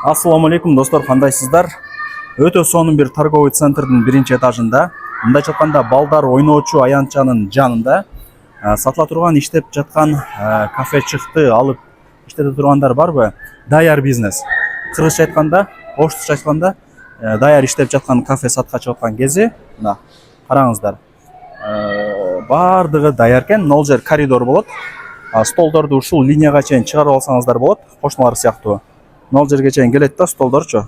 Ассаламу алейкум достор, кандайсыздар? Өтө сонун бир торговый центрдин биринчи этажында, мындайча айтканда балдар ойноочу аянтчанын жанында сатыла турган, иштеп жаткан кафе чыкты. Алып иштете тургандар барбы? Даяр бизнес. Кыргызча айтканда, орусча айтканда даяр иштеп жаткан кафе сатка чыгып аткан кези, мына караңыздар. Бардыгы даяр экен. Ал жер коридор болот. Столдорду ушул линияга чейин чыгарып алсаңыздар болот, кошуналар сыяктуу. Ал жерге чейин келет да столдорчу.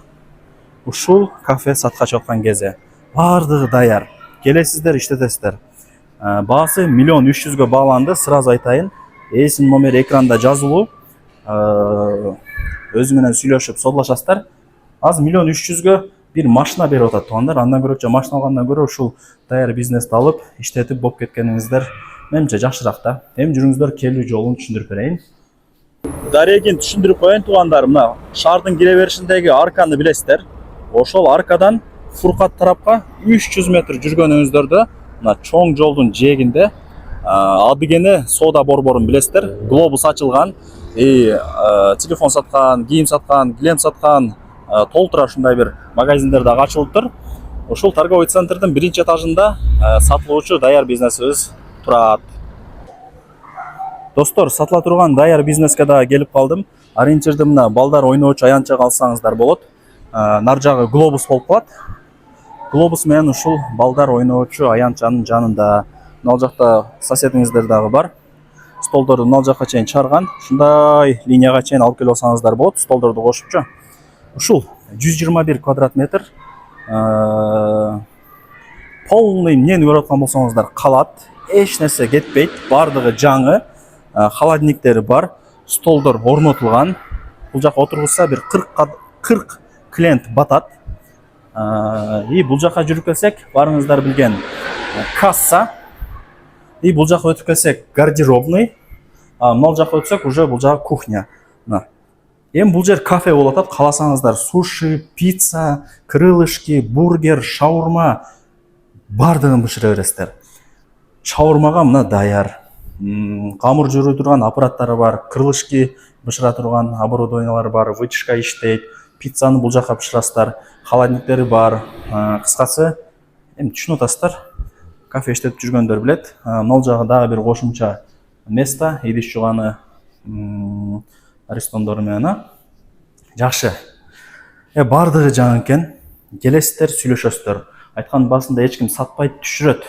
Ушул кафе сатка чыккан кези бардыгы даяр. Келесиздер, иштетесиздер. Баасы 1 300 000 бааланды. Сразу айтайын. Эсин номери экранда жазылуу. Өзү менен сүйлөшүп содулашасыздар. Азыр 1 300 000 бир машина берип атат туугандар. Андан көрөчө машина алгандан көрө ушул даяр бизнести алып иштетип болуп кеткениңиздер менимче жакшыраак да. Эми жүрүңүздөр, келүү жолун түшүндүрүп берейин. Дарегин түшүндүрүп коеюн туугандар. Мына шаардын кире беришиндеги арканы билесиздер. Ошол аркадан Фуркат тарапка 300 метр жүргөнүңүздөрдө мына чоң жолдун жээгинде Адыгене соода борборун билесиздер. Глобус ачылган. Телефон саткан, кийим саткан, килем саткан, толтура ушундай бир магазиндер дагы ачылыптыр. Ушул торговый центрдин биринчи этажында сатылуучу даяр бизнесибиз турат. Достор, сатыла турган даяр бизнеске да келип калдым. Ориентирди мына балдар ойноочу аянтча алсаңыздар болот. Нар жагы глобус болуп калат. Глобус менен ушул балдар ойноочу аянтчанын жанында. Ал жакта соседиңиздер дагы бар. Столдорду ал жакка чейин чыгарган. Ушундай линияга чейин алып келип алсаңыздар болот. Столдорду кошупчу. Ушул 121 квадрат метр. Полный эмнени көрүп аткан болсоңуздар калат. Эч нерсе кетпейт. Бардыгы жаңы. Холодильниктери бар. Столдор орнотулган. Бул жака отургузса бир 40 клиент батат. Бул жака жүрүп келсек, барыңыздар билген касса. Бул жака өтүп келсек, гардеробный. Мал жака өтсөк, уже бул жака кухня. Эми бул жер кафе болуп атат. Кааласаңыздар суши, пицца, крылышки, бургер, шаурма бардыгын бышыра бересиздер. Шаурмага мына даяр. Камыр жүрүү турган аппараттары бар, крылышки бышыра турган оборудованиялар бар, вытяжка иштейт. Пиццаны бул жака бышырасыздар. Холодильниктери бар. Кыскасы, эми түшүнүп атасыздар. Кафе иштетип жүргөндөр билет. Ал жагы дагы бир кошумча место, идиш жууганы арестондору менен. Жакшы. Бардыгы жаңы экен. Келесиздер, сүйлөшөсүздөр. Айткан басында эч ким сатпайт, түшүрөт.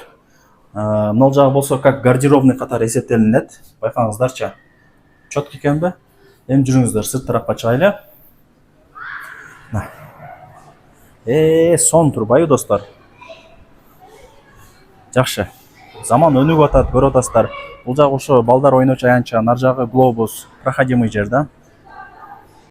Ал жагы болсо как гардеробный катары эсептелинет. Байкаңыздарчы. Чөткө экенби? Эми жүрүңүздөр, сырт тарапка чыгайлы. Сон турбайбы достор? Жакшы. Заман өнүгүп атат, көрүп атасыздар. Бул жагы ошо балдар ойночу аянтча, нар жагы глобус, проходимый жер да.